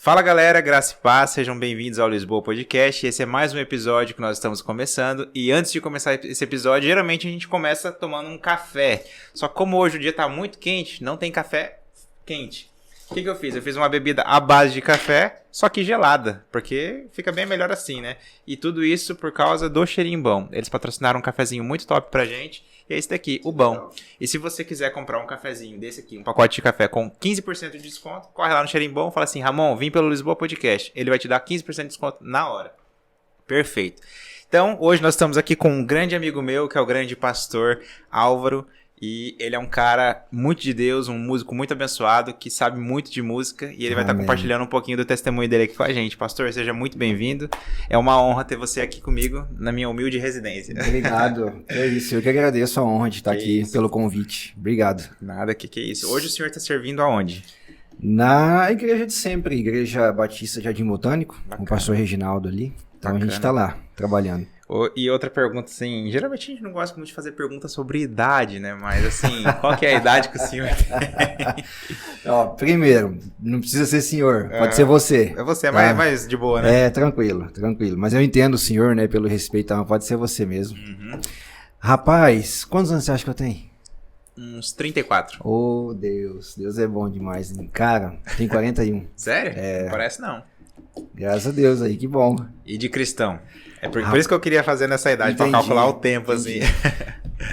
Fala galera, graça e paz, sejam bem-vindos ao Lisboa Podcast. Esse é mais um episódio que nós estamos começando. E antes de começar esse episódio, geralmente a gente começa tomando um café. Só que como hoje o dia tá muito quente, não tem café quente. O que eu fiz? Eu fiz uma bebida à base de café, só que gelada, porque fica bem melhor assim, né? E tudo isso por causa do Xerimbão. Eles patrocinaram um cafezinho muito top pra gente, e é esse daqui, o Bão. E se você quiser comprar um cafezinho desse aqui, um pacote de café com 15% de desconto, corre lá no Xerimbão e fala assim, Ramon, vim pelo Lisboa Podcast. Ele vai te dar 15% de desconto na hora. Perfeito. Então, hoje nós estamos aqui com um grande amigo meu, que é o grande pastor Álvaro. E ele é um cara muito de Deus, um músico muito abençoado, que sabe muito de música. E ele vai estar compartilhando um pouquinho do testemunho dele aqui com a gente. Pastor, seja muito bem-vindo. É uma honra ter você aqui comigo, na minha humilde residência. Obrigado. É isso, eu que agradeço a honra de estar aqui pelo convite. Obrigado. Nada, que é isso. Hoje o senhor está servindo aonde? Na igreja de sempre, Igreja Batista Jardim Botânico, com o pastor Reginaldo ali. Então a gente está lá, trabalhando. E outra pergunta, assim, geralmente a gente não gosta muito de fazer perguntas sobre idade, né? Mas, assim, qual que é a idade que o senhor tem? Ó, primeiro, não precisa ser senhor, pode ser você. É você, tá? mais de boa, né? É, tranquilo. Mas eu entendo o senhor, né, pelo respeito, então pode ser você mesmo. Uhum. Rapaz, quantos anos você acha que eu tenho? Uns 34. Oh, Deus é bom demais. Cara, tem 41. Sério? Não parece não. Graças a Deus aí, que bom. E de cristão? É por isso que eu queria fazer nessa idade, pra calcular o tempo, assim.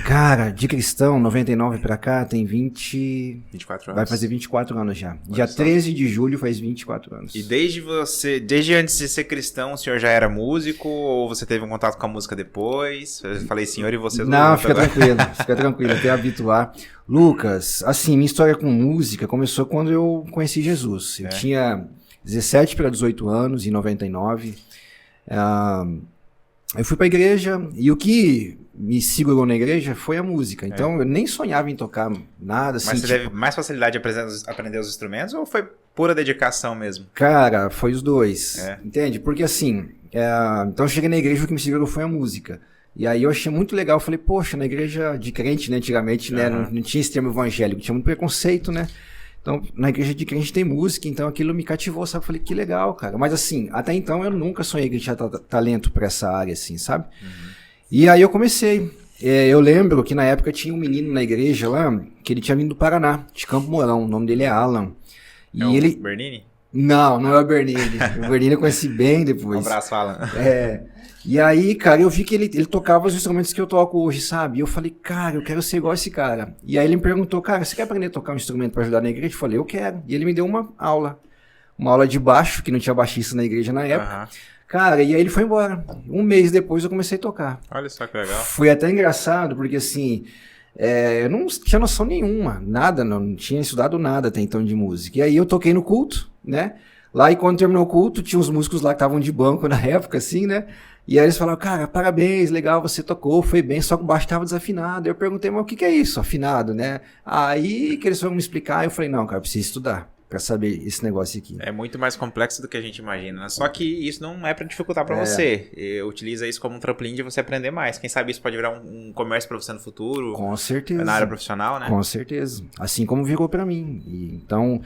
Cara, de cristão, 99 pra cá, tem 24 anos. Vai fazer 24 anos já. Dia 13 de julho faz 24 anos. E desde antes de ser cristão, o senhor já era músico? Ou você teve um contato com a música depois? Eu falei senhor e você... Não, fica tranquilo, até habituar. Lucas, assim, minha história com música começou quando eu conheci Jesus. Eu tinha 17 para 18 anos, em 99. Eu fui pra igreja e o que me segurou na igreja foi a música. Então eu nem sonhava em tocar nada assim. Mas você teve mais facilidade de aprender os instrumentos ou foi pura dedicação mesmo? Cara, foi os dois. Entende? Porque assim, então eu cheguei na igreja e o que me segurou foi a música. E aí eu achei muito legal. Eu falei, poxa, na igreja de crente, né, antigamente, né, não tinha esse termo evangélico, tinha muito preconceito, né? Então, na igreja de crente tem música, então aquilo me cativou, sabe? Eu falei, que legal, cara. Mas assim, até então eu nunca sonhei que tinha talento pra essa área, assim, sabe? E aí eu comecei. Eu lembro que na época tinha um menino na igreja lá, que ele tinha vindo do Paraná, de Campo Mourão. O nome dele é Alan. E o Bernini? Não é o Bernini. O Bernini eu conheci bem depois. Um abraço, Alan. E aí, cara, eu vi que ele tocava os instrumentos que eu toco hoje, sabe? E eu falei, cara, eu quero ser igual esse cara. E aí ele me perguntou, cara, você quer aprender a tocar um instrumento pra ajudar na igreja? Eu falei, eu quero. E ele me deu uma aula de baixo, que não tinha baixista na igreja na época. Cara, e aí ele foi embora. Um mês depois eu comecei a tocar. Olha só que legal. Foi até engraçado, porque assim, eu não tinha noção nenhuma, nada, não tinha estudado nada até então de música. E aí eu toquei no culto, né? Lá e quando terminou o culto, tinha uns músicos lá que estavam de banco na época, assim, né? E aí eles falaram, cara, parabéns, legal, você tocou, foi bem, só que o baixo estava desafinado. Eu perguntei, mas o que é isso, afinado, né? Aí que eles foram me explicar, eu falei, não, cara, eu preciso estudar pra saber esse negócio aqui. É muito mais complexo do que a gente imagina, né? Só que isso não é pra dificultar pra você. Utiliza isso como um trampolim de você aprender mais. Quem sabe isso pode virar um comércio pra você no futuro. Com certeza. Na área profissional, né? Com certeza. Assim como virou pra mim. Então...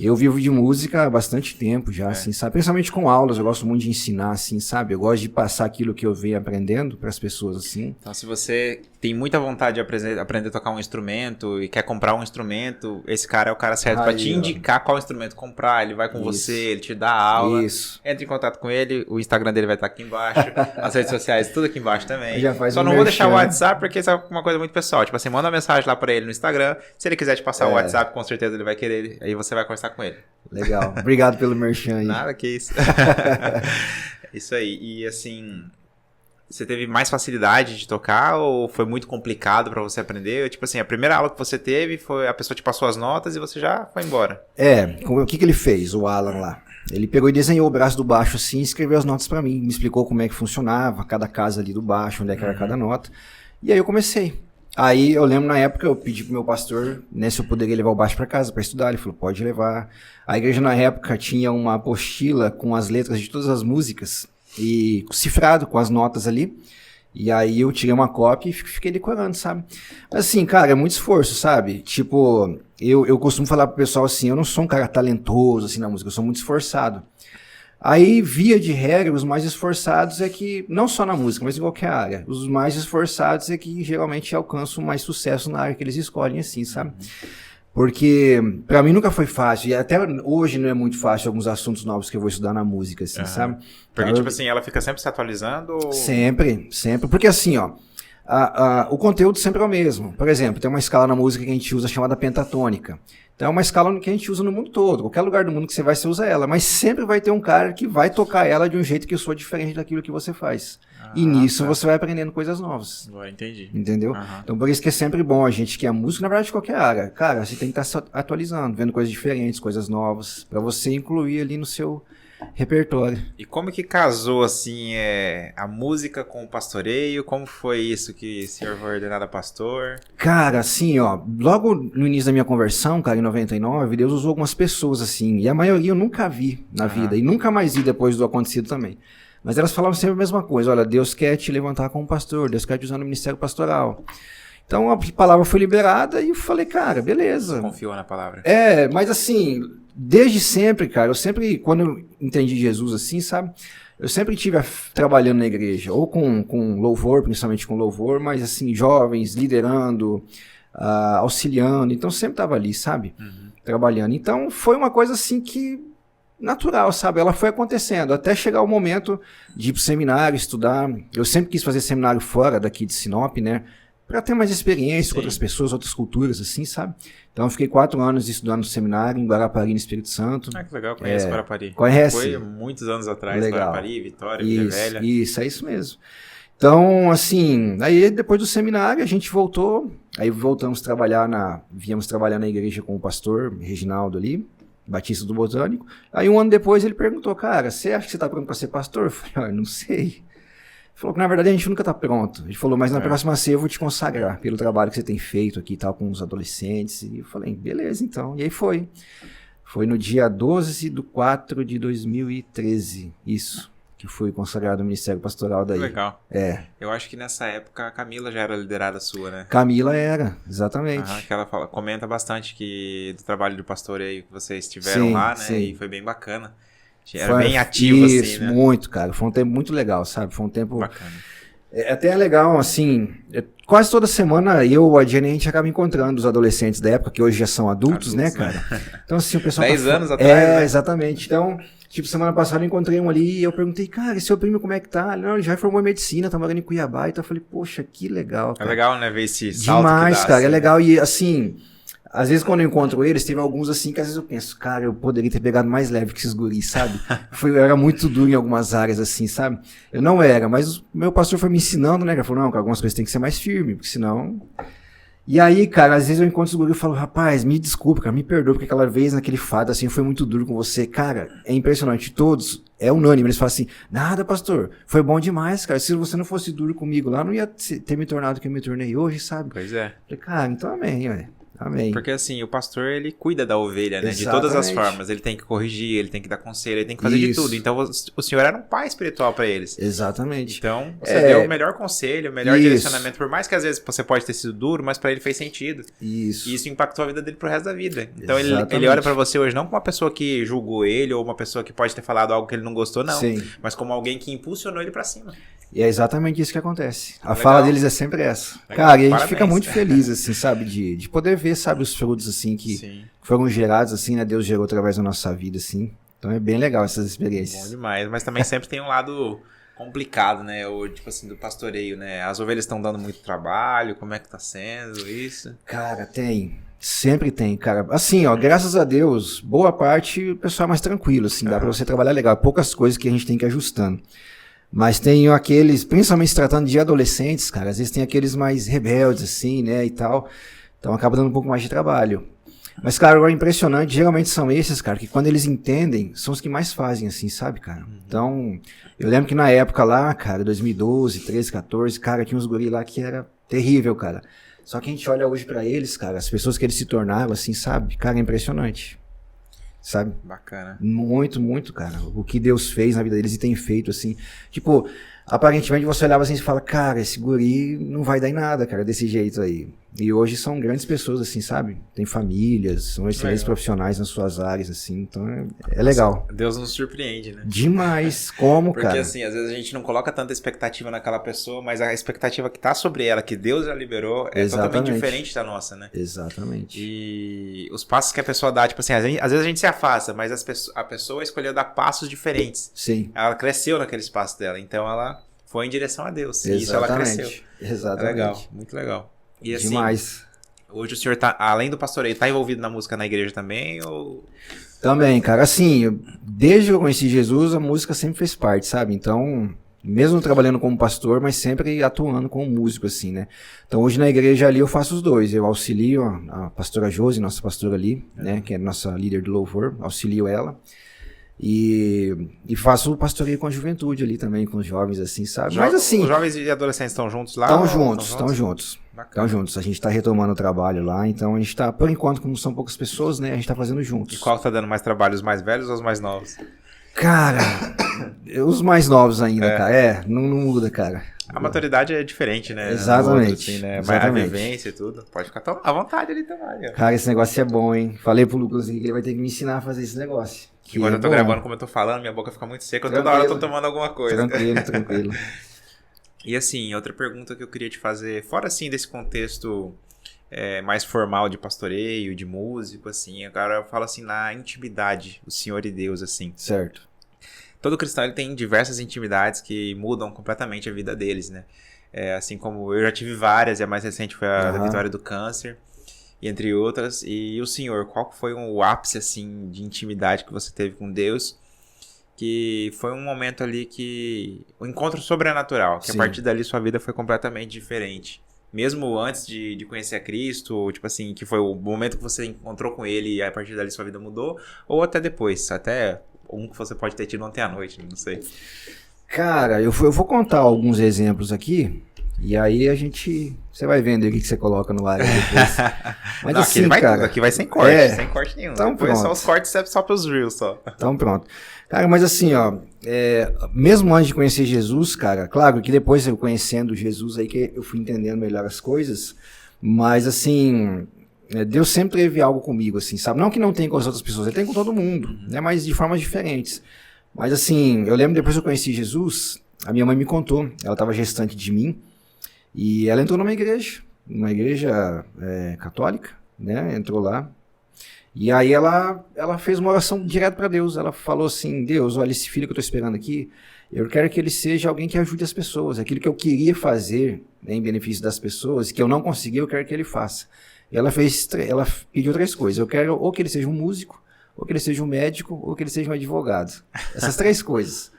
eu vivo de música há bastante tempo já, assim, sabe? Principalmente com aulas, eu gosto muito de ensinar, assim, sabe? Eu gosto de passar aquilo que eu venho aprendendo para as pessoas, assim. Então, se você tem muita vontade de aprender a tocar um instrumento e quer comprar um instrumento, esse cara é o cara certo para te indicar qual instrumento comprar. Ele vai com você, ele te dá aula. Isso. Entra em contato com ele, o Instagram dele vai estar aqui embaixo, as redes sociais, tudo aqui embaixo também. Só não vou deixar o WhatsApp porque isso é uma coisa muito pessoal. Tipo assim, manda uma mensagem lá para ele no Instagram. Se ele quiser te passar o WhatsApp, com certeza ele vai querer. Aí você vai conversar com ele. Legal. Obrigado pelo merchan aí. Nada, que isso. Isso aí. E assim, você teve mais facilidade de tocar ou foi muito complicado pra você aprender? Tipo assim, a primeira aula que você teve foi a pessoa te passou as notas e você já foi embora. O que ele fez, o Alan lá? Ele pegou e desenhou o braço do baixo assim e escreveu as notas pra mim. Me explicou como é que funcionava cada casa ali do baixo, onde é que era cada nota. E aí eu comecei. Aí eu lembro na época, eu pedi pro meu pastor, né, se eu poderia levar o baixo pra casa pra estudar. Ele falou, pode levar. A igreja na época tinha uma apostila com as letras de todas as músicas e cifrado com as notas ali. E aí eu tirei uma cópia e fiquei decorando, sabe? Mas assim, cara, é muito esforço, sabe? Tipo, eu costumo falar pro pessoal assim, eu não sou um cara talentoso assim na música, eu sou muito esforçado. Aí, via de regra, os mais esforçados é que, não só na música, mas em qualquer área, os mais esforçados é que geralmente alcançam mais sucesso na área que eles escolhem, assim, sabe? Porque, pra mim nunca foi fácil, e até hoje não é muito fácil alguns assuntos novos que eu vou estudar na música, assim, sabe? Porque, tipo assim, ela fica sempre se atualizando? Ou... Sempre, porque assim, ó, o conteúdo sempre é o mesmo. Por exemplo, tem uma escala na música que a gente usa chamada pentatônica. Então é uma escala que a gente usa no mundo todo. Qualquer lugar do mundo que você usa ela. Mas sempre vai ter um cara que vai tocar ela de um jeito que soa diferente daquilo que você faz. E nisso você vai aprendendo coisas novas. Agora entendi. Entendeu? Então por isso que é sempre bom a gente que é músico, na verdade, de qualquer área. Cara, você tem que estar se atualizando, vendo coisas diferentes, coisas novas, pra você incluir ali no seu repertório. E como que casou, assim, a música com o pastoreio? Como foi isso que o senhor foi ordenado a pastor? Cara, assim, ó, logo no início da minha conversão, cara, em 99, Deus usou algumas pessoas, assim, e a maioria eu nunca vi na vida, e nunca mais vi depois do acontecido também. Mas elas falavam sempre a mesma coisa, olha, Deus quer te levantar como pastor, Deus quer te usar no ministério pastoral. Então a palavra foi liberada e eu falei, cara, beleza. Você confiou na palavra? Mas assim, desde sempre, cara, quando eu entendi Jesus assim, sabe? Eu sempre estive trabalhando na igreja, ou com louvor, principalmente com louvor, mas assim, jovens, liderando, auxiliando, então sempre estava ali, sabe? Trabalhando. Então foi uma coisa assim que, natural, sabe? Ela foi acontecendo, até chegar o momento de ir pro seminário, estudar. Eu sempre quis fazer seminário fora daqui de Sinop, né? Pra ter mais experiência com outras pessoas, outras culturas, assim, sabe? Então eu fiquei 4 anos estudando no seminário em Guarapari, no Espírito Santo. Ah, que legal, conheço Guarapari. Conhece? Foi muitos anos atrás, legal. Guarapari, Vitória, Vila Velha. Isso, é isso mesmo. Então, assim, aí depois do seminário a gente voltou, aí viemos trabalhar na igreja com o pastor Reginaldo ali, Batista do Botânico. Aí 1 ano depois ele perguntou, cara, você acha que você tá pronto pra ser pastor? Eu falei, não sei. Ele falou que na verdade a gente nunca tá pronto. Ele falou, mas na próxima ceia eu vou te consagrar pelo trabalho que você tem feito aqui e tal com os adolescentes. E eu falei, beleza então. E aí foi. Foi no dia 12/4 de 2013, isso, que fui consagrado no Ministério Pastoral daí. Legal. Eu acho que nessa época a Camila já era liderada sua, né? Camila era, exatamente. Que ela comenta bastante do trabalho do pastoreio que vocês tiveram lá, né? Sim. E foi bem bacana. Era bem ativo, assim, né? Muito, cara. Foi um tempo muito legal, sabe? Foi um tempo... Bacana. Até legal, assim... Quase toda semana eu, a Jenny, a gente acaba encontrando os adolescentes da época, que hoje já são adultos, né, cara? Então, assim, o pessoal... 10 anos atrás, né? Exatamente. Então, tipo, semana passada eu encontrei um ali e eu perguntei, cara, e seu primo como é que tá? Não, ele já formou em medicina, tá morando em Cuiabá. Então eu falei, poxa, que legal, cara. É legal, né, ver esse salto demais, que dá, cara, assim, é legal. E, assim... Às vezes quando eu encontro eles, teve alguns assim que às vezes eu penso, cara, eu poderia ter pegado mais leve que esses guris, sabe? Eu era muito duro em algumas áreas assim, sabe? Eu não era, mas o meu pastor foi me ensinando, né? Ele falou, não, que algumas coisas tem que ser mais firme, porque senão... E aí, cara, às vezes eu encontro os guris e falo, rapaz, me desculpa, cara, me perdoa, porque aquela vez naquele fado, assim, foi muito duro com você. Cara, é impressionante, todos, é unânime, eles falam assim, nada, pastor, foi bom demais, cara, se você não fosse duro comigo lá, não ia ter me tornado o que eu me tornei hoje, sabe? Pois é. Falei, cara, então amém, velho. Amém. Porque assim, o pastor, ele cuida da ovelha, né? Exatamente. De todas as formas. Ele tem que corrigir, ele tem que dar conselho, ele tem que fazer de tudo. Então, o senhor era um pai espiritual para eles. Exatamente. Então, você deu o melhor conselho, o melhor direcionamento. Por mais que às vezes você pode ter sido duro, mas para ele fez sentido. Isso. E isso impactou a vida dele pro resto da vida. Então, ele olha para você hoje não como uma pessoa que julgou ele ou uma pessoa que pode ter falado algo que ele não gostou, não. Sim. Mas como alguém que impulsionou ele para cima. E é exatamente isso que acontece. A fala deles é sempre essa. Legal. Cara, e a gente fica muito feliz, assim, sabe, de poder ver, sabe, os frutos, assim, que foram gerados, assim, né, Deus gerou através da nossa vida, assim. Então é bem legal essas experiências. Bom demais, mas também sempre tem um lado complicado, né, ou tipo assim, do pastoreio, né, as ovelhas estão dando muito trabalho, como é que tá sendo isso? Cara, tem. Sempre tem, cara. Assim, ó, graças a Deus, boa parte o pessoal é mais tranquilo, assim, dá pra você trabalhar legal. Poucas coisas que a gente tem que ir ajustando. Mas tem aqueles, principalmente se tratando de adolescentes, cara, às vezes tem aqueles mais rebeldes, assim, né, e tal. Então acaba dando um pouco mais de trabalho. Mas, cara, agora é impressionante, geralmente são esses, cara, que quando eles entendem, são os que mais fazem, assim, sabe, cara? Então, eu lembro que na época lá, cara, 2012, 13, 14, cara, tinha uns guri lá que era terrível, cara. Só que a gente olha hoje pra eles, cara, as pessoas que eles se tornaram, assim, sabe? Cara, é impressionante. Sabe? Bacana. Muito, muito, cara. O que Deus fez na vida deles e tem feito, assim. Tipo, aparentemente você olhava assim e fala, cara, esse guri não vai dar em nada, cara, desse jeito aí. E hoje são grandes pessoas, assim, sabe? Tem famílias, são excelentes profissionais nas suas áreas, assim, então é legal. Deus nos surpreende, né? Demais, como, Porque, cara? Porque assim, às vezes a gente não coloca tanta expectativa naquela pessoa, mas a expectativa que tá sobre ela, que Deus já liberou, é totalmente diferente da nossa, né? Exatamente. E os passos que a pessoa dá, tipo assim, às vezes a gente se afasta, mas a pessoa escolheu dar passos diferentes. Sim. Ela cresceu naquele espaço dela, então ela foi em direção a Deus. Exatamente. E isso ela cresceu. Exatamente. É legal, muito legal. E assim, demais. Hoje o senhor tá, além do pastoreio, tá envolvido na música na igreja também, ou... Também, cara, assim, desde que eu conheci Jesus, a música sempre fez parte, sabe? Então, mesmo trabalhando como pastor, mas sempre atuando como músico, assim, né? Então, hoje na igreja ali eu faço os dois, eu auxilio a pastora Josi, nossa pastora ali, né? Que é nossa líder do louvor, auxilio ela. E faço pastoreio com a juventude ali também, com os jovens, assim, sabe? Mas assim... Os jovens e adolescentes estão juntos lá? Estão juntos. Estão juntos. A gente tá retomando o trabalho lá, então a gente tá, por enquanto, como são poucas pessoas, né? A gente tá fazendo juntos. E qual tá dando mais trabalho, os mais velhos ou os mais novos? Cara, os mais novos ainda, cara. Não muda, cara. A maturidade é diferente, né? Exatamente. Outro, assim, né? Exatamente. A vivência e tudo. Pode ficar à vontade ali também. Ó. Cara, esse negócio é bom, hein? Falei pro Lucas aqui que ele vai ter que me ensinar a fazer esse negócio. Enquanto eu tô gravando, como eu tô falando, minha boca fica muito seca. Toda hora eu tô tomando alguma coisa. Tranquilo. E assim, outra pergunta que eu queria te fazer, fora assim desse contexto mais formal de pastoreio, de músico, assim, agora eu falo assim na intimidade do Senhor e Deus, assim. Certo. Todo cristão ele tem diversas intimidades que mudam completamente a vida deles, né? Assim como eu já tive várias, e a mais recente foi a da vitória do câncer, e entre outras. E o Senhor, qual foi o ápice, assim, de intimidade que você teve com Deus? Que foi um momento ali que... o encontro sobrenatural, que Sim. A partir dali sua vida foi completamente diferente. Mesmo antes de conhecer a Cristo, tipo assim, que foi o momento que você encontrou com Ele e a partir dali sua vida mudou, ou até depois, até um que você pode ter tido ontem à noite, não sei. Cara, eu vou contar alguns exemplos aqui, e aí você vai vendo aí o que você coloca no ar depois. Mas não, assim, cara... Aqui vai sem corte, sem corte nenhum. Então depois pronto. Só os cortes servem só pros reels, só. Então pronto. Cara, mas assim, ó, mesmo antes de conhecer Jesus, cara, claro que depois eu conhecendo Jesus aí que eu fui entendendo melhor as coisas, mas assim, Deus sempre teve algo comigo, assim, sabe? Não que não tenha com as outras pessoas, ele tem com todo mundo, né? Mas de formas diferentes. Mas assim, eu lembro depois que eu conheci Jesus, a minha mãe me contou, ela estava gestante de mim, e ela entrou numa igreja católica, né? Entrou lá. E aí ela fez uma oração direto para Deus. Ela falou assim, Deus, olha, esse filho que eu estou esperando aqui, eu quero que ele seja alguém que ajude as pessoas. Aquilo que eu queria fazer, né, em benefício das pessoas, que eu não consegui, eu quero que ele faça. E ela pediu 3 coisas. Eu quero ou que ele seja um músico, ou que ele seja um médico, ou que ele seja um advogado. Essas 3 coisas.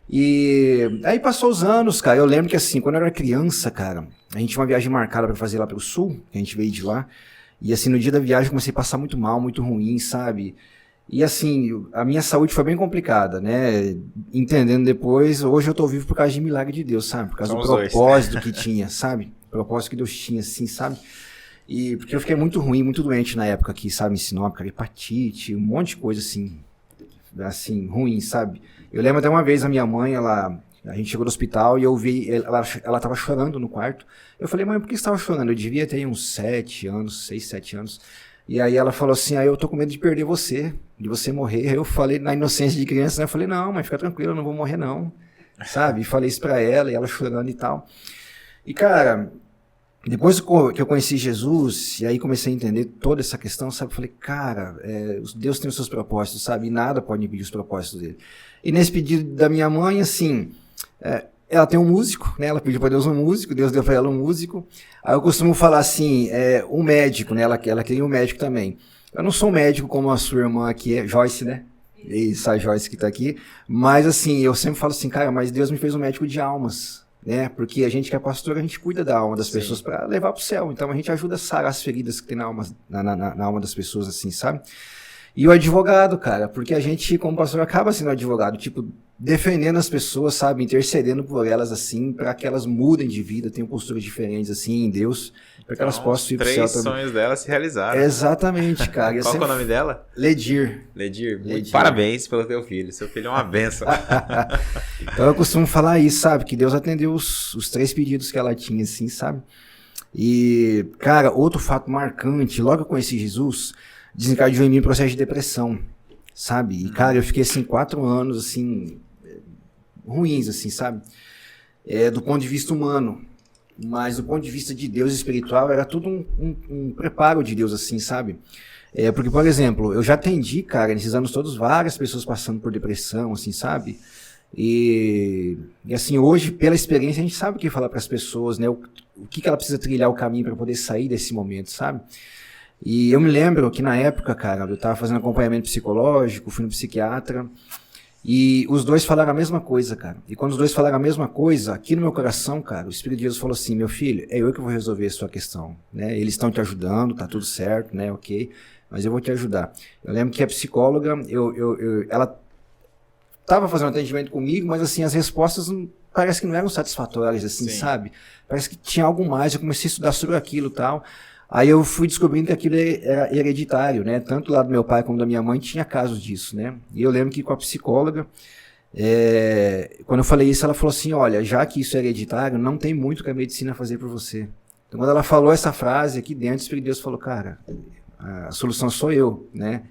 E aí passou os anos, cara. Eu lembro que assim, quando eu era criança, cara, a gente tinha uma viagem marcada para fazer lá pelo sul, que a gente veio de lá. E assim, no dia da viagem eu comecei a passar muito mal, muito ruim, sabe? E assim, a minha saúde foi bem complicada, né? Entendendo depois, hoje eu tô vivo por causa de milagre de Deus, sabe? Por causa do propósito que tinha, sabe? O propósito que Deus tinha, assim, sabe? E porque eu fiquei muito ruim, muito doente na época aqui, sabe? Em Sinop, cara, hepatite, um monte de coisa assim, ruim, sabe? Eu lembro até uma vez a minha mãe, a gente chegou no hospital e eu vi, ela tava chorando no quarto. Eu falei, mãe, por que você tava chorando? Eu devia ter uns 6, 7 anos. E aí ela falou assim, eu tô com medo de perder você, de você morrer. Eu falei, na inocência de criança, né? Eu falei, não, mas fica tranquilo, eu não vou morrer não, sabe? E falei isso pra ela, e ela chorando e tal. E cara, depois que eu conheci Jesus, e aí comecei a entender toda essa questão, sabe? Eu falei, cara, Deus tem os seus propósitos, sabe? E nada pode impedir os propósitos dele. E nesse pedido da minha mãe, assim... ela tem um músico, né? Ela pediu para Deus um músico, Deus deu para ela um músico. Aí eu costumo falar assim, um médico, né? Ela queria um médico também. Eu não sou um médico como a sua irmã aqui, Joyce, né? Isso, a Joyce que tá aqui. Mas assim, eu sempre falo assim, cara, mas Deus me fez um médico de almas, né? Porque a gente que é pastor, a gente cuida da alma das pessoas para levar pro céu. Então a gente ajuda a sarar as feridas que tem na alma das pessoas, assim, sabe? E o advogado, cara, porque a gente, como pastor, acaba sendo advogado, tipo, defendendo as pessoas, sabe, intercedendo por elas, assim, para que elas mudem de vida, tenham posturas diferentes, assim, em Deus, para que elas possam ir pro céu. Os 3 sonhos dela se realizaram. Exatamente, cara. Qual é o nome dela? Ledir. Ledir. Parabéns pelo teu filho. Seu filho é uma benção. Então eu costumo falar isso, sabe, que Deus atendeu os 3 pedidos que ela tinha, assim, sabe. E, cara, outro fato marcante, logo que eu conheci Jesus, desencadeou em mim um processo de depressão, sabe? E, cara, eu fiquei, assim, 4 anos, assim, ruins, assim, sabe? Do ponto de vista humano. Mas do ponto de vista de Deus espiritual, era tudo um preparo de Deus, assim, sabe? Porque, por exemplo, eu já atendi, cara, nesses anos todos, várias pessoas passando por depressão, assim, sabe? E assim, hoje, pela experiência, a gente sabe o que falar para as pessoas, né? O que ela precisa trilhar o caminho para poder sair desse momento, sabe? E eu me lembro que na época, cara, eu tava fazendo acompanhamento psicológico, fui no psiquiatra, e os 2 falaram a mesma coisa, cara. E quando os 2 falaram a mesma coisa, aqui no meu coração, cara, o Espírito de Deus falou assim, meu filho, é eu que vou resolver a sua questão, né? Eles estão te ajudando, tá tudo certo, né? Ok, mas eu vou te ajudar. Eu lembro que a psicóloga, ela tava fazendo atendimento comigo, mas assim, as respostas parece que não eram satisfatórias, assim, sim, sabe? Parece que tinha algo mais, eu comecei a estudar sobre aquilo e tal. Aí eu fui descobrindo que aquilo era hereditário, né? Tanto lá do meu pai como da minha mãe tinha casos disso, né? E eu lembro que com a psicóloga, quando eu falei isso, ela falou assim, olha, já que isso é hereditário, não tem muito que a medicina fazer por você. Então quando ela falou essa frase aqui dentro, o Espírito de Deus falou, cara, a solução sou eu, né?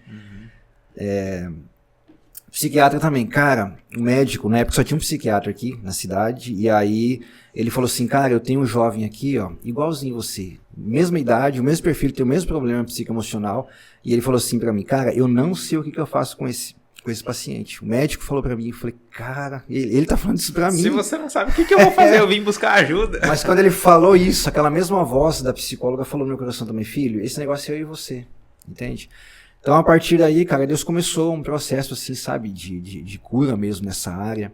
Psiquiatra também, cara, um médico, na época só tinha um psiquiatra aqui na cidade, e aí ele falou assim, cara, eu tenho um jovem aqui, ó, igualzinho você, mesma idade, o mesmo perfil, tem o mesmo problema psicoemocional, e ele falou assim pra mim, cara, eu não sei o que eu faço com esse paciente. O médico falou pra mim, eu falei, cara, ele tá falando isso pra mim. Se você não sabe, o que eu vou fazer? Eu vim buscar ajuda. Mas quando ele falou isso, aquela mesma voz da psicóloga falou no meu coração também, filho, esse negócio é eu e você, entende? Então, a partir daí, cara, Deus começou um processo, assim, sabe, de cura mesmo nessa área.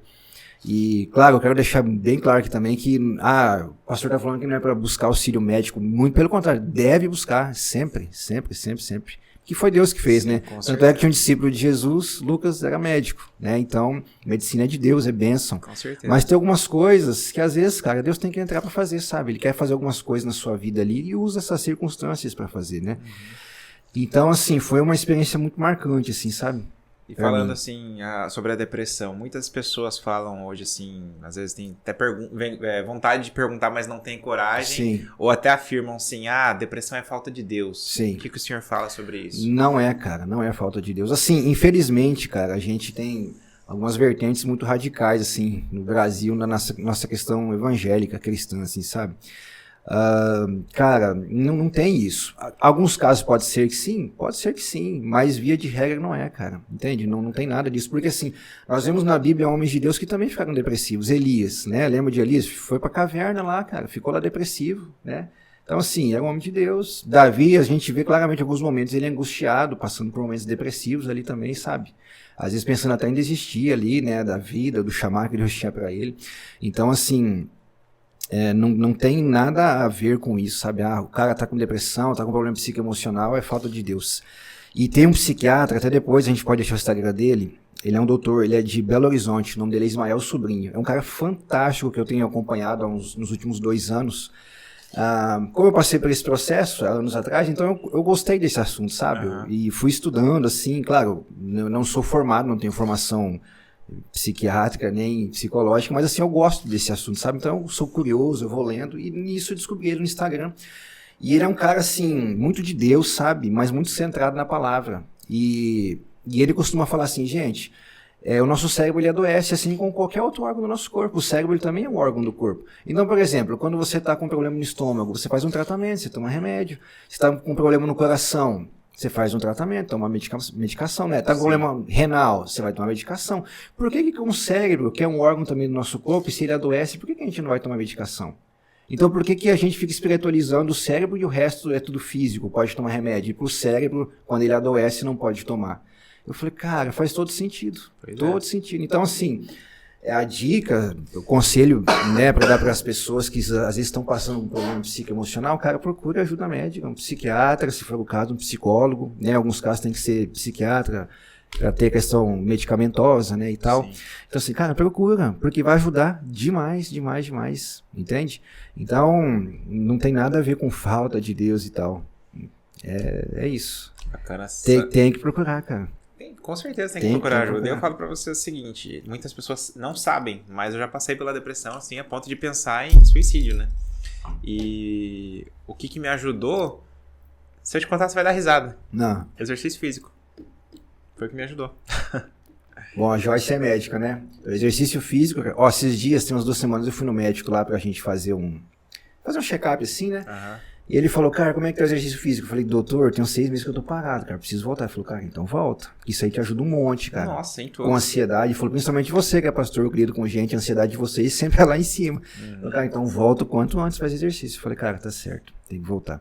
E, claro, eu quero deixar bem claro aqui também que, o pastor tá falando que não é para buscar auxílio médico, muito pelo contrário, deve buscar, sempre, sempre, sempre, sempre. Que foi Deus que fez, sim, né? Tanto é que tinha um discípulo de Jesus, Lucas, era médico, né? Então, medicina é de Deus, é bênção. Com certeza. Mas tem algumas coisas que, às vezes, cara, Deus tem que entrar para fazer, sabe? Ele quer fazer algumas coisas na sua vida ali e usa essas circunstâncias para fazer, né? Então, assim, foi uma experiência muito marcante, assim, sabe? E falando, assim, sobre a depressão, muitas pessoas falam hoje, assim, às vezes tem até vontade de perguntar, mas não tem coragem. Sim. Ou até afirmam, assim, depressão é falta de Deus. Sim. O que o senhor fala sobre isso? Não é, cara, não é falta de Deus. Assim, infelizmente, cara, a gente tem algumas vertentes muito radicais, assim, no Brasil, na nossa questão evangélica, cristã, assim, sabe? Cara, não tem isso. Alguns casos pode ser que sim, mas via de regra não é, cara, entende? Não tem nada disso, porque assim, nós vemos na Bíblia homens de Deus que também ficaram depressivos. Elias, né, lembra de Elias? Foi pra caverna lá, cara, ficou lá depressivo, né? Então assim, era um homem de Deus. Davi, a gente vê claramente em alguns momentos ele angustiado, passando por momentos depressivos ali também, sabe? Às vezes pensando até em desistir ali, né, da vida, do chamado que Deus tinha pra ele. Então assim, não tem nada a ver com isso, sabe? O cara tá com depressão, tá com problema psicoemocional, é falta de Deus. E tem um psiquiatra, até depois a gente pode deixar o Instagram dele, ele é um doutor, ele é de Belo Horizonte, o nome dele é Ismael Sobrinho. É um cara fantástico que eu tenho acompanhado nos últimos 2 anos. Como eu passei por esse processo anos atrás, então eu gostei desse assunto, sabe? E fui estudando, assim, claro, eu não sou formado, não tenho formação psiquiátrica nem psicológica, mas assim, eu gosto desse assunto, sabe? Então eu sou curioso, eu vou lendo, e nisso eu descobri ele no Instagram. E ele é um cara, assim, muito de Deus, sabe? Mas muito centrado na palavra. E ele costuma falar assim, gente, o nosso cérebro ele adoece assim como qualquer outro órgão do nosso corpo. O cérebro ele também é um órgão do corpo. Então, por exemplo, quando você está com problema no estômago, você faz um tratamento, você toma remédio. Você está com problema no coração, você faz um tratamento, toma medicação, né? Tá com problema renal, você vai tomar medicação. Por que um cérebro, que é um órgão também do nosso corpo, se ele adoece, por que a gente não vai tomar medicação? Então, por que a gente fica espiritualizando o cérebro e o resto é tudo físico, pode tomar remédio? E pro cérebro, quando ele adoece, não pode tomar. Eu falei, cara, faz todo sentido. Todo sentido. Então, assim, a dica, o conselho, né, para dar para as pessoas que às vezes estão passando um problema psicoemocional, cara, procura ajuda médica, um psiquiatra, se for o caso, um psicólogo, né, em alguns casos tem que ser psiquiatra, para ter questão medicamentosa, né, e tal. Sim. Então assim, cara, procura, porque vai ajudar demais, demais, demais, entende? Então, não tem nada a ver com falta de Deus e tal. É isso. Bacana. Tem que procurar, cara. Com certeza tem que procurar ajuda. Eu falo pra você o seguinte, muitas pessoas não sabem, mas eu já passei pela depressão, assim, a ponto de pensar em suicídio, né? E o que me ajudou, se eu te contar, você vai dar risada. Não. Exercício físico. Foi o que me ajudou. Bom, a Joyce é médica, né? O exercício físico, esses dias, tem umas 2 semanas, eu fui no médico lá pra gente fazer um check-up assim, né? E ele falou, cara, como é que tá o exercício físico? Eu falei, doutor, tem uns 6 meses que eu tô parado, cara, preciso voltar. Ele falou, cara, então volta. Isso aí te ajuda um monte, cara. Nossa, em tudo. Com ansiedade. Ele falou, principalmente você que é pastor, eu lido com gente, a ansiedade de vocês sempre é lá em cima. Falei, cara, então volta o quanto antes faz exercício. Eu falei, cara, tá certo, tem que voltar.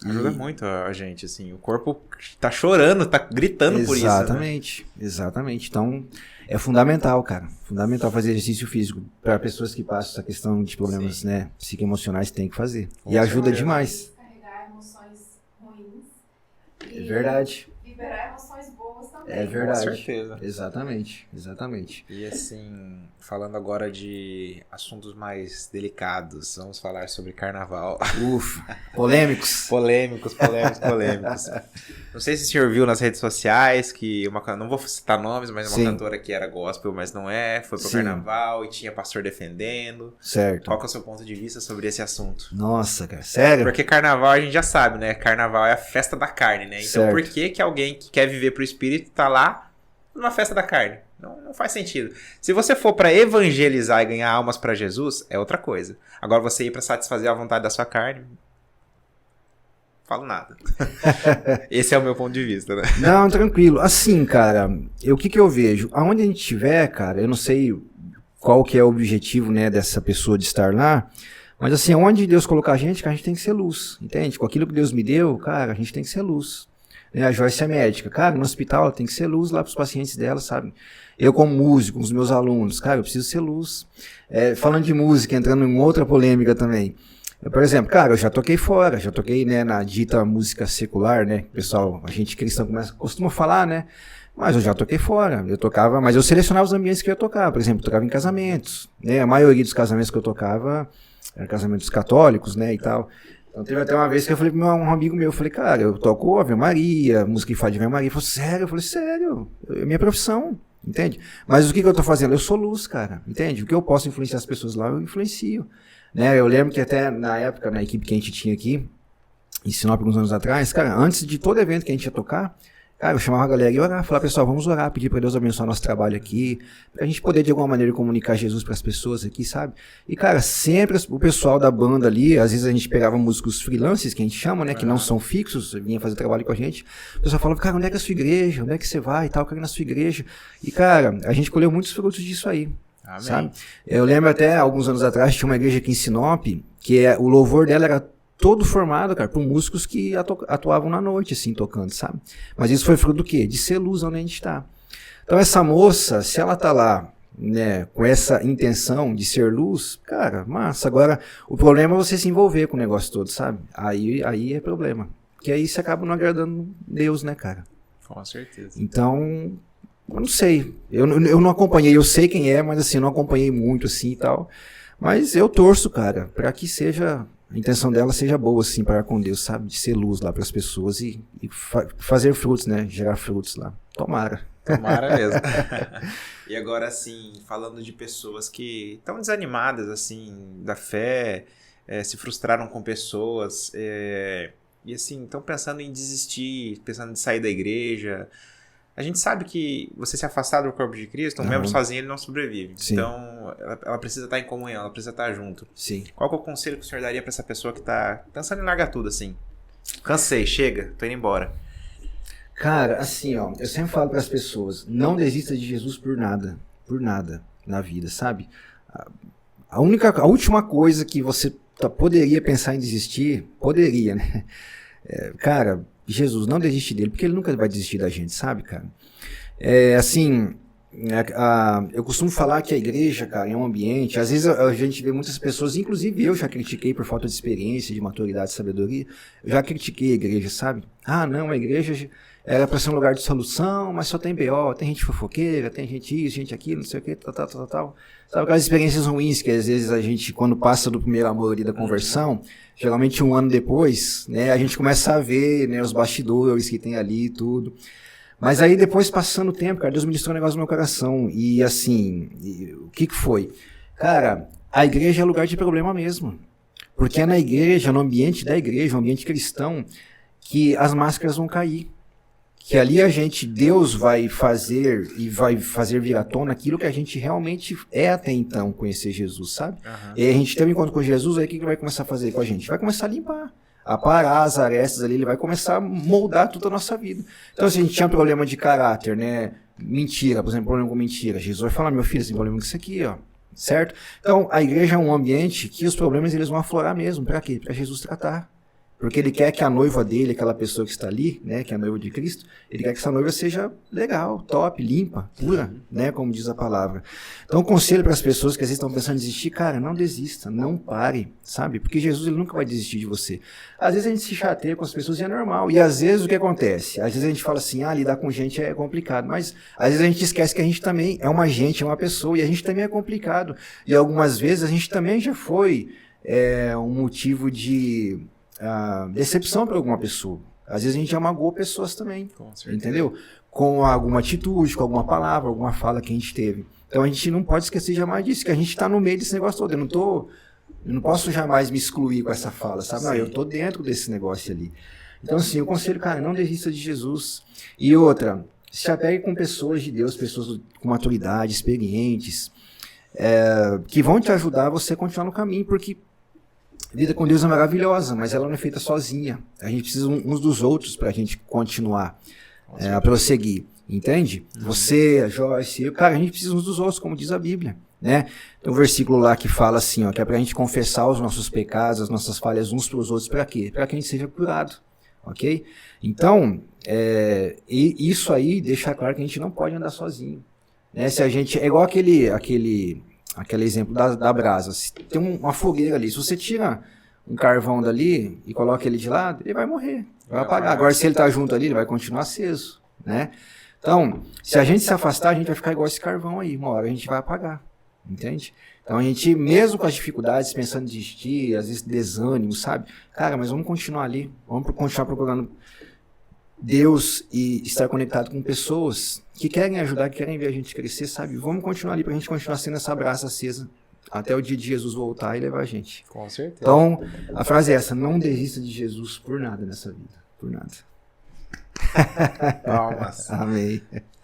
Ajuda muito a gente, assim, o corpo tá chorando, tá gritando por isso, né? Exatamente. Então, é fundamental, cara. Fundamental fazer exercício físico. Para pessoas que passam essa questão de problemas, né, psicoemocionais, tem que fazer. E ajuda demais. Carregar emoções ruins. É verdade. Liberar emoções boas também. É verdade. Com certeza. Exatamente. E assim, falando agora de assuntos mais delicados, vamos falar sobre carnaval. Ufa, polêmicos. Polêmicos. Não sei se o senhor viu nas redes sociais que não vou citar nomes, mas uma cantora que era gospel, mas não foi pro carnaval e tinha pastor defendendo. Certo. Qual que é o seu ponto de vista sobre esse assunto? Nossa, cara, sério? Porque carnaval a gente já sabe, né? Carnaval é a festa da carne, né? Então por que alguém que quer viver pro espírito tá lá numa festa da carne? Não faz sentido. Se você for pra evangelizar e ganhar almas pra Jesus, é outra coisa. Agora você ir pra satisfazer a vontade da sua carne, falo nada. Esse é o meu ponto de vista, né? Não, tranquilo. Assim, cara, o que eu vejo? Aonde a gente estiver, cara, eu não sei qual que é o objetivo, né, dessa pessoa de estar lá, mas assim, onde Deus colocar a gente tem que ser luz, entende? Com aquilo que Deus me deu, cara, a gente tem que ser luz. A Joyce é médica, cara, no hospital ela tem que ser luz lá pros pacientes dela, sabe? Eu como músico, com os meus alunos, cara, eu preciso ser luz. Falando de música, entrando em outra polêmica também. Por exemplo, cara, eu já toquei fora, né, na dita música secular, né, pessoal, a gente cristão costuma falar, né, mas eu já toquei fora, eu tocava, mas eu selecionava os ambientes que eu ia tocar, por exemplo, eu tocava em casamentos, né, a maioria dos casamentos que eu tocava eram casamentos católicos, né, e tal. Então teve até uma vez que eu falei pro um amigo meu, eu falei, cara, eu toco Ave Maria, música de Ave Maria. Ele falou, sério? Eu falei, sério, é minha profissão, entende? Mas o que eu tô fazendo? Eu sou luz, cara, entende? O que eu posso influenciar as pessoas lá, eu influencio. Né? Eu lembro que até na época, na equipe que a gente tinha aqui, em Sinop, alguns anos atrás, cara, antes de todo evento que a gente ia tocar, cara, eu chamava a galera e orar, falar, pessoal, vamos orar, pedir para Deus abençoar nosso trabalho aqui, pra gente poder de alguma maneira comunicar Jesus para as pessoas aqui, sabe? E, cara, sempre o pessoal da banda ali, às vezes a gente pegava músicos freelancers, que a gente chama, né, que não são fixos, vinha fazer trabalho com a gente, o pessoal falava, cara, onde é que é a sua igreja? Onde é que você vai e tal? Eu quero ir na sua igreja. E, cara, a gente colheu muitos frutos disso aí. Amém. Sabe? Eu lembro até, alguns anos atrás, tinha uma igreja aqui em Sinop, que o louvor dela era todo formado, cara, por músicos que atuavam na noite, assim, tocando, sabe? Mas isso foi fruto do quê? De ser luz onde a gente tá. Então essa moça, se ela tá lá, né, com essa intenção de ser luz, cara, massa. Agora, o problema é você se envolver com o negócio todo, sabe? Aí é problema. Porque aí você acaba não agradando Deus, né, cara? Com certeza. Então, eu não sei. Eu não acompanhei, eu sei quem é, mas assim, eu não acompanhei muito assim e tal. Mas eu torço, cara, pra que a intenção dela seja boa, assim, para com Deus, sabe? De ser luz lá para as pessoas e fazer frutos, né? Gerar frutos lá. Tomara. Tomara mesmo. E agora, assim, falando de pessoas que estão desanimadas, assim, da fé, se frustraram com pessoas, e assim, estão pensando em desistir, pensando em sair da igreja. A gente sabe que você se afastar do corpo de Cristo, um membro sozinho ele não sobrevive. Sim. Então, ela precisa estar em comunhão, ela precisa estar junto. Sim. Qual que é o conselho que o senhor daria para essa pessoa que está pensando em largar tudo, assim? Cansei, chega, tô indo embora. Cara, assim, ó, eu sempre falo para as pessoas, não desista de Jesus por nada na vida, sabe? A última coisa que você poderia pensar em desistir, poderia, né? Cara, Jesus, não desiste dele, porque ele nunca vai desistir da gente, sabe, cara? Assim, Eu costumo falar que a igreja, cara, é um ambiente, às vezes a gente vê muitas pessoas, inclusive eu já critiquei por falta de experiência, de maturidade, de sabedoria, eu já critiquei a igreja, sabe? Não, a igreja era para ser um lugar de solução, mas só tem BO, tem gente fofoqueira, tem gente isso, gente aquilo, não sei o que, tal. Sabe aquelas experiências ruins que às vezes a gente, quando passa do primeiro amor ali da conversão, geralmente um ano depois, né, a gente começa a ver, né, os bastidores que tem ali e tudo. Mas aí depois, passando o tempo, cara, Deus ministrou um negócio no meu coração. E assim, o que foi? Cara, a igreja é lugar de problema mesmo. Porque é na igreja, no ambiente da igreja, no ambiente cristão, que as máscaras vão cair. Que ali Deus vai fazer e vai fazer vir à tona aquilo que a gente realmente é até então, conhecer Jesus, sabe? Uhum. E aí a gente tem um encontro com Jesus, aí o que ele vai começar a fazer com a gente? Vai começar a limpar. A parar as arestas ali, ele vai começar a moldar toda a nossa vida. Então, se a gente tinha problema de caráter, né? Mentira, por exemplo, problema com mentira. Jesus vai falar, meu filho, você tem problema com isso aqui, ó. Certo? Então, a igreja é um ambiente que os problemas eles vão aflorar mesmo. Para quê? Para Jesus tratar. Porque ele quer que a noiva dele, aquela pessoa que está ali, né, que é a noiva de Cristo, ele quer que essa noiva seja legal, top, limpa, pura, né, como diz a palavra. Então, conselho para as pessoas que às vezes estão pensando em desistir, cara, não desista, não pare, sabe? Porque Jesus ele nunca vai desistir de você. Às vezes a gente se chateia com as pessoas e é normal. E às vezes o que acontece? Às vezes a gente fala assim, lidar com gente é complicado, mas às vezes a gente esquece que a gente também é uma gente, é uma pessoa, e a gente também é complicado. E algumas vezes a gente também já foi um motivo de decepção para alguma pessoa. Às vezes a gente já magoou pessoas também, entendeu? Com alguma atitude, com alguma palavra, alguma fala que a gente teve. Então a gente não pode esquecer jamais disso, que a gente está no meio desse negócio todo. Eu não posso jamais me excluir com essa fala, sabe? Não, eu estou dentro desse negócio ali. Então assim, o conselho, cara, não desista de Jesus. E outra, se apegue com pessoas de Deus, pessoas com maturidade, experientes, que vão te ajudar a você continuar no caminho, porque a vida com Deus é maravilhosa, mas ela não é feita sozinha. A gente precisa uns dos outros para a gente continuar a prosseguir. Entende? Você, a Joyce, cara, a gente precisa uns dos outros, como diz a Bíblia. Né? Tem um versículo lá que fala assim, ó, que é para a gente confessar os nossos pecados, as nossas falhas uns para os outros. Para quê? Para que a gente seja curado. Ok? Então, isso aí deixa claro que a gente não pode andar sozinho. Né? Se a gente, é igual aquele exemplo da brasa. Se tem uma fogueira ali, se você tira um carvão dali e coloca ele de lado, ele vai morrer, vai apagar. Agora, se ele está junto ali, ele vai continuar aceso, né? Então, se a gente se afastar, a gente vai ficar igual esse carvão aí, uma hora a gente vai apagar, entende? Então, a gente, mesmo com as dificuldades, pensando em desistir, às vezes desânimo, sabe? Cara, mas vamos continuar ali, vamos continuar procurando Deus e estar conectado com pessoas que querem ajudar, que querem ver a gente crescer, sabe? Vamos continuar ali pra gente continuar sendo essa brasa acesa até o dia de Jesus voltar e levar a gente. Com certeza. Então, a frase é essa, não desista de Jesus por nada nessa vida, por nada. Palmas. Amém.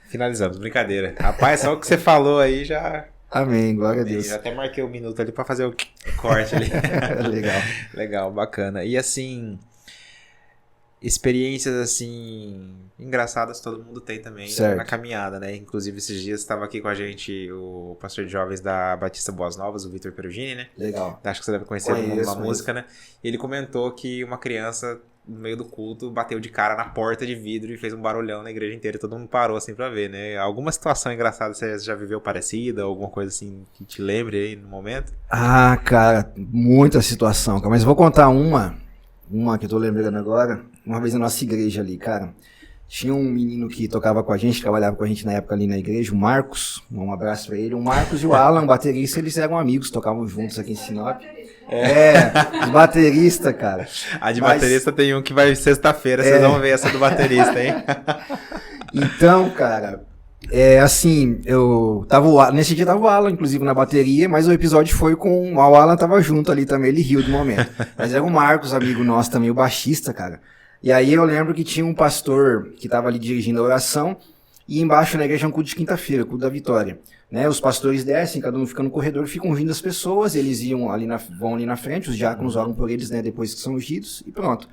Finalizamos, brincadeira. Rapaz, só o que você falou aí já... Amém, glória a Deus. Já até marquei um minuto ali pra fazer o corte ali. Legal. Legal, bacana. E assim... experiências, assim, engraçadas todo mundo tem também na caminhada, né? Inclusive, esses dias estava aqui com a gente o pastor de jovens da Batista Boas Novas, o Vitor Perugini, né? Legal. Acho que você deve conhecer uma música, né? E ele comentou que uma criança, no meio do culto, bateu de cara na porta de vidro e fez um barulhão na igreja inteira e todo mundo parou, assim, pra ver, né? Alguma situação engraçada você já viveu parecida? Alguma coisa, assim, que te lembre aí no momento? Cara, muita situação, cara. Mas eu vou contar uma que eu tô lembrando agora. Uma vez na nossa igreja ali, cara, tinha um menino que tocava com a gente, trabalhava com a gente na época ali na igreja, o Marcos, um abraço pra ele. O Marcos e o Alan, baterista, eles eram amigos, tocavam juntos aqui em Sinop. Os bateristas, cara. A de baterista tem um que vai sexta-feira, vocês vão ver essa do baterista, hein? Então, cara, assim, nesse dia tava o Alan, inclusive, na bateria, mas o episódio foi com o Alan tava junto ali também, ele riu do momento. Mas era o Marcos, amigo nosso também, o baixista, cara. E aí eu lembro que tinha um pastor que estava ali dirigindo a oração, e embaixo na igreja é um culto de quinta-feira, culto da Vitória. Né? Os pastores descem, cada um fica no corredor, ficam ouvindo as pessoas, eles vão ali na frente, os diáconos oram por eles, né, depois que são ungidos, e pronto.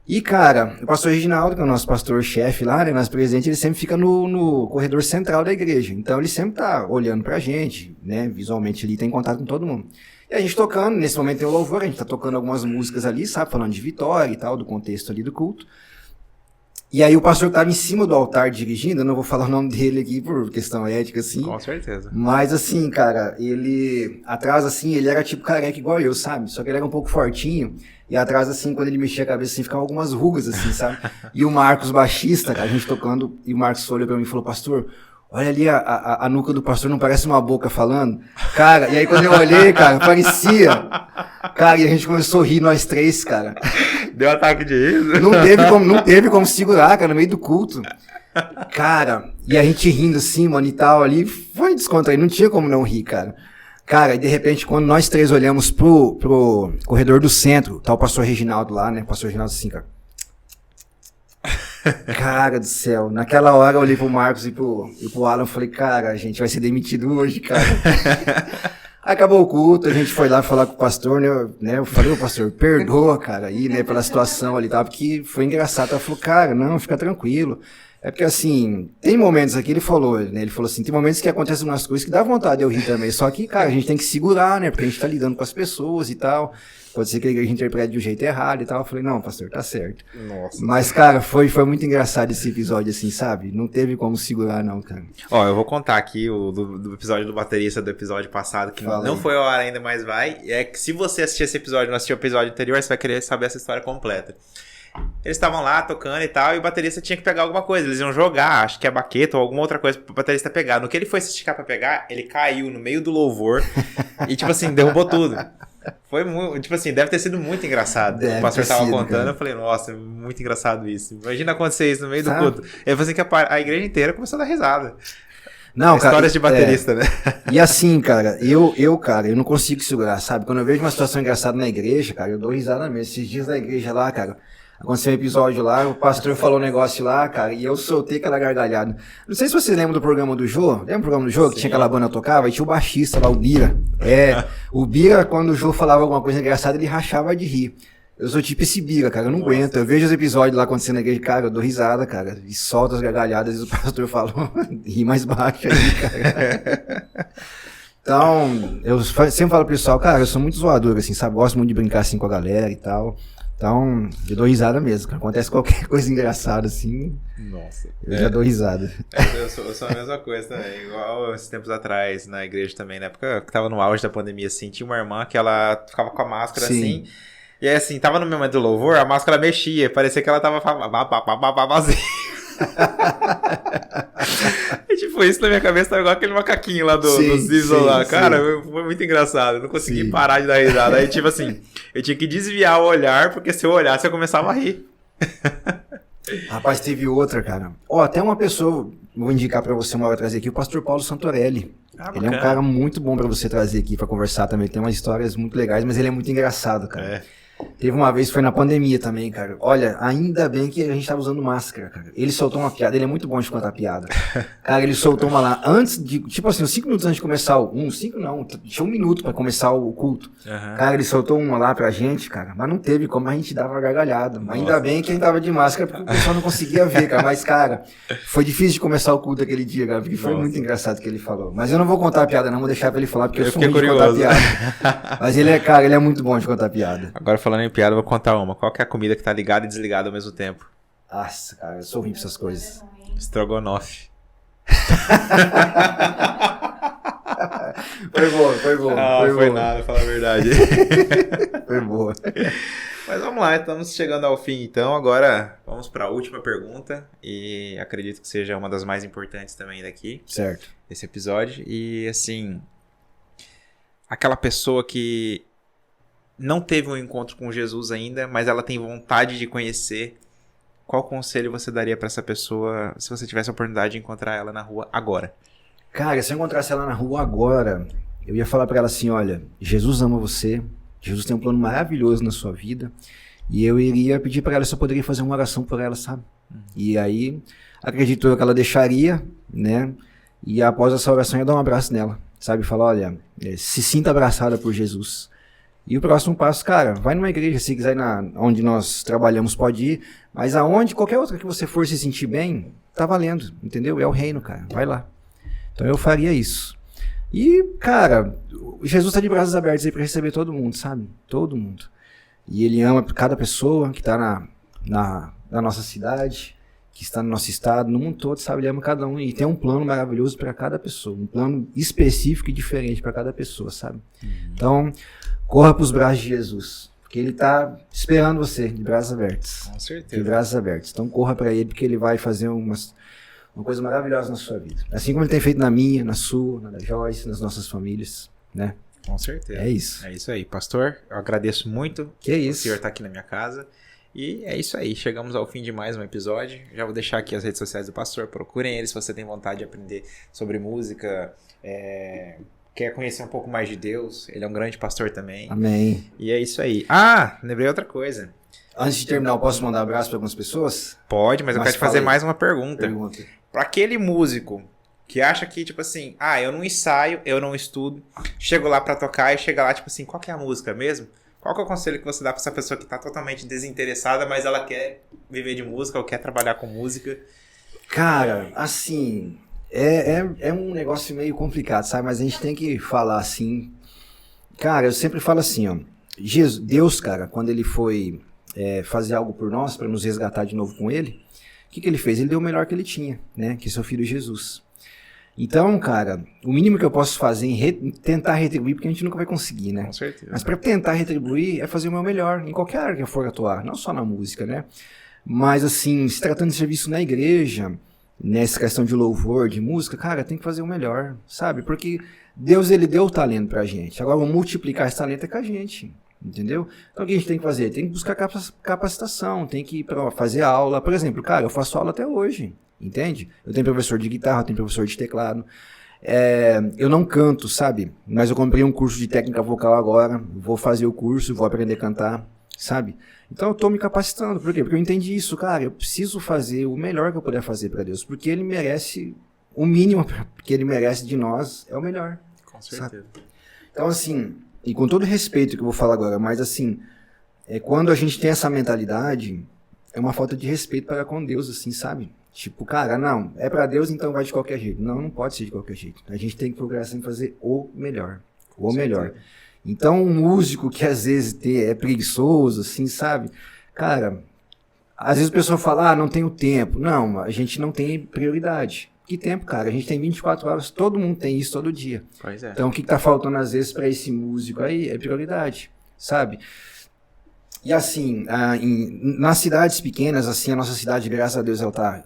E, cara, o pastor Reginaldo, que é o nosso pastor-chefe lá, né, nosso presidente, ele sempre fica no corredor central da igreja. Então ele sempre tá olhando pra gente, né, visualmente ele tem contato com todo mundo. E a gente tocando, nesse momento tem o louvor, a gente tá tocando algumas músicas ali, sabe, falando de Vitória e tal, do contexto ali do culto. E aí o pastor tava em cima do altar dirigindo, eu não vou falar o nome dele aqui por questão ética, assim. Com certeza. Mas assim, cara, ele, atrás assim, ele era tipo careca igual eu, sabe? Só que ele era um pouco fortinho, e atrás assim, quando ele mexia a cabeça assim, ficavam algumas rugas assim, sabe? E o Marcos, baixista, cara, a gente tocando, e o Marcos olhou pra mim e falou, pastor, olha ali a nuca do pastor, não parece uma boca falando? Cara, e aí quando eu olhei, cara, parecia. Cara, e a gente começou a rir, nós três, cara. Deu ataque de riso? Não teve como segurar, cara, no meio do culto. Cara, e a gente rindo assim, mano, e tal, ali, foi descontraído, não tinha como não rir, cara. Cara, e de repente, quando nós três olhamos pro corredor do centro, tá o pastor Reginaldo lá, né, o pastor Reginaldo assim, cara. Cara do céu, naquela hora eu olhei pro Marcos e pro Alan e falei, cara, a gente vai ser demitido hoje, cara. Acabou o culto, a gente foi lá falar com o pastor, né? Eu falei, ô pastor, perdoa, cara, aí, né, pela situação ali, tá? Porque foi engraçado. Ela falou, cara, não, fica tranquilo. É porque, assim, tem momentos aqui, ele falou assim, tem momentos que acontecem umas coisas que dá vontade de eu rir também. Só que, cara, a gente tem que segurar, né? Porque a gente tá lidando com as pessoas e tal. Pode ser que a igreja interprete de um jeito errado e tal. Eu falei, não, pastor, tá certo. Nossa. Mas, cara, foi muito engraçado esse episódio, assim, sabe? Não teve como segurar, não, cara. Ó, eu vou contar aqui do episódio do baterista do episódio passado, que não foi ao ar ainda, mas vai. É que se você assistir esse episódio e não assistiu o episódio anterior, você vai querer saber essa história completa. Eles estavam lá tocando e tal, e o baterista tinha que pegar alguma coisa. Eles iam jogar, acho que é baqueta ou alguma outra coisa pro baterista pegar. No que ele foi se esticar pra pegar, ele caiu no meio do louvor e, tipo assim, derrubou tudo. Foi muito, tipo assim, deve ter sido muito engraçado. O pastor tava contando, cara. Eu falei, nossa, muito engraçado isso. Imagina acontecer isso no meio do culto. Ele falou assim que a igreja inteira começou a dar risada. Não, histórias de baterista, né? E assim, cara, eu não consigo segurar, sabe? Quando eu vejo uma situação engraçada na igreja, cara, eu dou risada mesmo. Esses dias na igreja lá, cara, aconteceu um episódio lá, o pastor falou um negócio lá, cara, e eu soltei aquela gargalhada. Não sei se vocês lembram do programa do Jô. Lembra do programa do Jô? Que tinha aquela banda que tocava? E tinha o baixista lá, o Bira. O Bira, quando o Jô falava alguma coisa engraçada, ele rachava de rir. Eu sou tipo esse Bira, cara, eu não aguento. Eu vejo os episódios lá acontecendo na igreja, cara, eu dou risada, cara, e solto as gargalhadas, e o pastor fala, ri mais baixo aí, cara. Então, eu sempre falo pro pessoal, cara, eu sou muito zoador, assim, sabe? Gosto muito de brincar assim com a galera e tal. Então, eu dou risada mesmo, cara. Acontece qualquer coisa engraçada, assim. Nossa. Eu já dou risada. Eu sou a mesma coisa também. Igual esses tempos atrás, na igreja também, na época que tava no auge da pandemia, assim, tinha uma irmã que ela ficava com a máscara assim. E aí, assim, tava no momento do louvor, a máscara mexia, parecia que ela tava vazia. E tipo, isso na minha cabeça tava igual aquele macaquinho lá do Zizo lá. Cara, foi muito engraçado. Eu não consegui parar de dar risada. Aí, tipo assim, eu tinha que desviar o olhar, porque se eu olhasse, eu começava a rir. Rapaz, teve outra, cara. Ó, até uma pessoa, vou indicar pra você uma hora trazer aqui, o pastor Paulo Santorelli. Ele é um cara muito bom pra você trazer aqui pra conversar também. Tem umas histórias muito legais, mas ele é muito engraçado, cara. Teve uma vez, foi na pandemia também, cara. Olha, ainda bem que a gente tava usando máscara, cara. Ele soltou uma piada, ele é muito bom de contar piada. Cara, ele soltou uma lá, antes de, tipo assim, uns 5 minutos antes de começar tinha 1 minuto pra começar o culto. Cara, ele soltou uma lá pra gente, cara, mas não teve como, a gente dava gargalhada. Ainda bem que a gente tava de máscara, porque o pessoal não conseguia ver, cara. Mas, cara, foi difícil de começar o culto aquele dia, cara, porque foi muito engraçado o que ele falou. Mas eu não vou contar a piada, não, vou deixar pra ele falar, porque eu sou muito de contar piada. Mas ele é muito bom de contar piada. Agora, falando em piada, eu vou contar uma. Qual que é a comida que tá ligada e desligada ao mesmo tempo? Nossa, cara, eu sou ruim pra essas coisas. Estrogonofe. Foi bom. Não, foi nada, falar a verdade. Foi boa. Mas vamos lá, estamos chegando ao fim então. Agora vamos para a última pergunta. E acredito que seja uma das mais importantes também daqui. Certo. Desse episódio. E assim, aquela pessoa que não teve um encontro com Jesus ainda, mas ela tem vontade de conhecer, qual conselho você daria para essa pessoa se você tivesse a oportunidade de encontrar ela na rua agora? Cara, se eu encontrasse ela na rua agora, eu ia falar para ela assim, olha, Jesus ama você, Jesus tem um plano maravilhoso na sua vida, e eu iria pedir para ela se eu poderia fazer uma oração por ela, sabe? E aí, acredito eu que ela deixaria, né? E após essa oração eu ia dar um abraço nela, sabe? Falar, olha, se sinta abraçada por Jesus. E o próximo passo, cara, vai numa igreja, se quiser ir onde nós trabalhamos pode ir, mas aonde, qualquer outra que você for se sentir bem, tá valendo, entendeu? É o reino, cara, vai lá. Então eu faria isso. E, cara, Jesus tá de braços abertos aí pra receber todo mundo, sabe? Todo mundo. E ele ama cada pessoa que tá na nossa cidade. que está no nosso estado, no mundo todo, sabe? Ele ama cada um e tem um plano maravilhoso para cada pessoa, um plano específico e diferente para cada pessoa, sabe? Então, corra para os braços de Jesus, porque ele está esperando você de braços abertos. Com certeza. De braços abertos. Então, corra para ele, porque ele vai fazer uma coisa maravilhosa na sua vida. Assim como ele tem feito na minha, na sua, na da Joyce, nas nossas famílias, né? Com certeza. É isso. É isso aí. Pastor, eu agradeço muito Que isso. o senhor estar aqui na minha casa. E é isso aí. Chegamos ao fim de mais um episódio. Já vou deixar aqui as redes sociais do pastor. Procurem ele se você tem vontade de aprender sobre música, quer conhecer um pouco mais de Deus. Ele é um grande pastor também. Amém. E é isso aí. Ah, lembrei outra coisa. Antes de terminar, eu posso mandar um abraço para algumas pessoas? Pode, mas eu quero te fazer mais uma pergunta. Pergunta. Para aquele músico que acha que, tipo assim, eu não ensaio, eu não estudo, chego lá pra tocar e chega lá, tipo assim, qual que é a música mesmo? Qual que é o conselho que você dá pra essa pessoa que tá totalmente desinteressada, mas ela quer viver de música ou quer trabalhar com música? Cara, assim, é um negócio meio complicado, sabe? Mas a gente tem que falar assim. Cara, eu sempre falo assim, ó. Deus, cara, quando ele foi fazer algo por nós, para nos resgatar de novo com ele, o que ele fez? Ele deu o melhor que ele tinha, né? Que é seu filho Jesus. Então, cara, o mínimo que eu posso fazer é tentar retribuir, porque a gente nunca vai conseguir, né? Com certeza. Mas para tentar retribuir é fazer o meu melhor, em qualquer área que eu for atuar, não só na música, né? Mas, assim, se tratando de serviço na igreja, nessa questão de louvor, de música, cara, tem que fazer o melhor, sabe? Porque Deus, ele deu o talento pra gente. Agora, multiplicar esse talento é com a gente, entendeu? Então, o que a gente tem que fazer? Tem que buscar capacitação, tem que ir pra fazer aula. Por exemplo, cara, eu faço aula até hoje. Entende? Eu tenho professor de guitarra, eu tenho professor de teclado. Eu não canto, sabe? Mas eu comprei um curso de técnica vocal agora. Vou fazer o curso, vou aprender a cantar, sabe? Então eu tô me capacitando. Por quê? Porque eu entendi isso, cara. Eu preciso fazer o melhor que eu puder fazer para Deus. Porque ele merece, o mínimo que ele merece de nós é o melhor. Com certeza. Sabe? Então, assim, e com todo respeito que eu vou falar agora, mas assim, quando a gente tem essa mentalidade, é uma falta de respeito para com Deus, assim, sabe? Tipo, cara, não, é pra Deus, então vai de qualquer jeito. Não, não pode ser de qualquer jeito. A gente tem que procurar sempre fazer o melhor. O melhor. Então, um músico que às vezes é preguiçoso, assim, sabe? Cara, às vezes o pessoal fala, não tenho tempo. Não, a gente não tem prioridade. Que tempo, cara? A gente tem 24 horas, todo mundo tem isso todo dia. Pois é. Então, o que tá faltando às vezes pra esse músico aí é prioridade, sabe? E assim, nas cidades pequenas, assim, a nossa cidade, graças a Deus, ela tá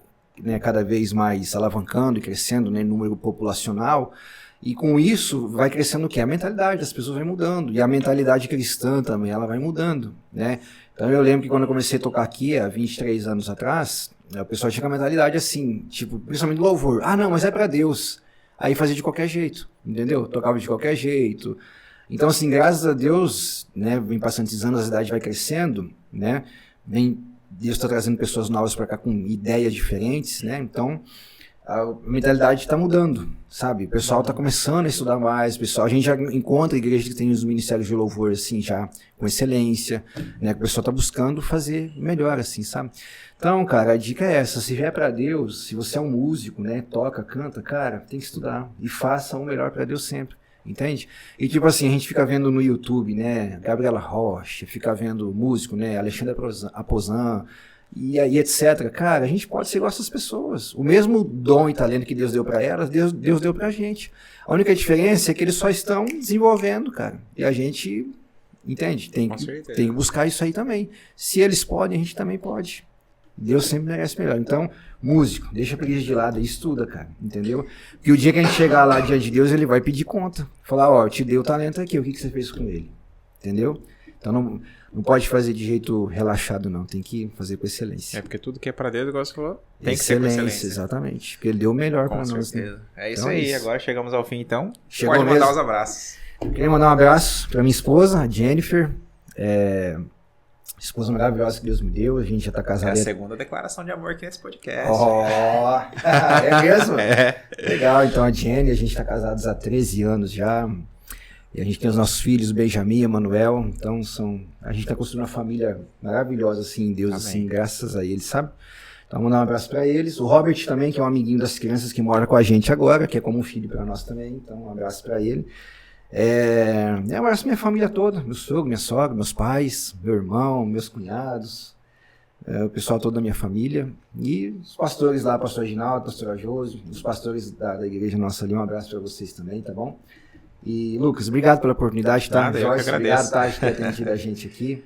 cada vez mais alavancando e crescendo, né, número populacional, e com isso vai crescendo o quê? A mentalidade das pessoas vai mudando, e a mentalidade cristã também, ela vai mudando, né? Então eu lembro que quando eu comecei a tocar aqui, há 23 anos atrás, o pessoal tinha uma mentalidade assim, tipo, principalmente louvor, não, mas é pra Deus, aí fazia de qualquer jeito, entendeu? Tocava de qualquer jeito. Então assim, graças a Deus, né, vem passando esses anos, a cidade vai crescendo, né, Deus está trazendo pessoas novas para cá com ideias diferentes, né? Então, a mentalidade está mudando, sabe? O pessoal está começando a estudar mais, a gente já encontra igrejas que tem os ministérios de louvor, assim, já com excelência, né? O pessoal está buscando fazer melhor, assim, sabe? Então, cara, a dica é essa, se vier para Deus, se você é um músico, né? Toca, canta, cara, tem que estudar e faça o melhor para Deus sempre. Entende? E tipo assim, a gente fica vendo no YouTube, né, Gabriela Rocha, fica vendo músico, né, Alexandre Aposan, e aí etc. Cara, a gente pode ser igual essas pessoas. O mesmo dom e talento que Deus deu pra elas, Deus deu pra gente. A única diferença é que eles só estão desenvolvendo, cara. E a gente, entende? Tem que buscar isso aí também. Se eles podem, a gente também pode. Deus sempre merece melhor. Então, músico, deixa a preguiça de lado e estuda, cara, entendeu? Porque o dia que a gente chegar lá diante de Deus, ele vai pedir conta. Falar, eu te dei o talento aqui, o que você fez com ele? Entendeu? Então não pode fazer de jeito relaxado, não. Tem que fazer com excelência. Porque tudo que é pra Deus, igual você falou, tem que ser com excelência. Exatamente. Porque ele deu o melhor pra nós. Né? É isso então, aí. Agora chegamos ao fim, então. Chegou pode mandar mesmo. os abraços. Queria mandar um abraço pra minha esposa, a Jennifer. Esposa maravilhosa que Deus me deu, a gente já tá casado. É a segunda declaração de amor aqui nesse podcast. É mesmo? Legal, então a Jenny, a gente tá casados há 13 anos já. E a gente tem os nossos filhos, o Benjamin e o Manuel. Então a gente tá construindo uma família maravilhosa assim em Deus, assim, graças a eles, sabe? Então mandar um abraço pra eles. O Robert também, que é um amiguinho das crianças que mora com a gente agora, que é como um filho pra nós também. Então um abraço pra ele. Eu abraço minha família toda, meu sogro, minha sogra, meus pais, meu irmão, meus cunhados, o pessoal todo da minha família e os pastores lá, pastor Reginaldo, pastor Josi, os pastores da igreja nossa ali, um abraço para vocês também, tá bom? E Lucas, obrigado pela oportunidade, tá? Nada, eu que agradeço. Obrigado, tá, de ter atendido a gente aqui.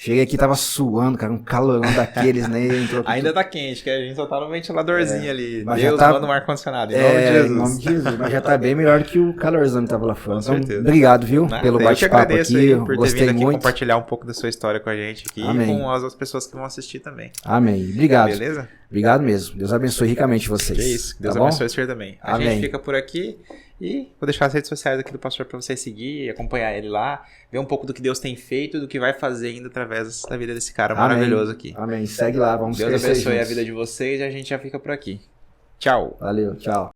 Cheguei aqui, tava suando, cara, um calorão daqueles, né? Ainda tá quente, que a gente só tá no ventiladorzinho ali. Mas Deus tá... manda um ar-condicionado, em nome de Jesus. Em nome de Jesus, mas já tá bem melhor que o calorzão que tava lá fora. Com então, certeza. Obrigado, viu, Nada, pelo bate-papo aqui. Eu que agradeço aí por ter gostei vindo aqui muito. compartilhar um pouco da sua história com a gente aqui Amém. e com as outras pessoas que vão assistir também. Amém. Obrigado. Beleza? Obrigado mesmo. Deus abençoe ricamente vocês. Que isso. Deus tá abençoe você também. A Amém. gente fica por aqui e vou deixar as redes sociais aqui do pastor para você seguir, acompanhar ele lá, ver um pouco do que Deus tem feito, do que vai fazer ainda através da vida desse cara maravilhoso aqui. Amém. Segue lá, vamos Deus crescer abençoe juntos. a vida de vocês e a gente já fica por aqui. Tchau. Valeu, tchau.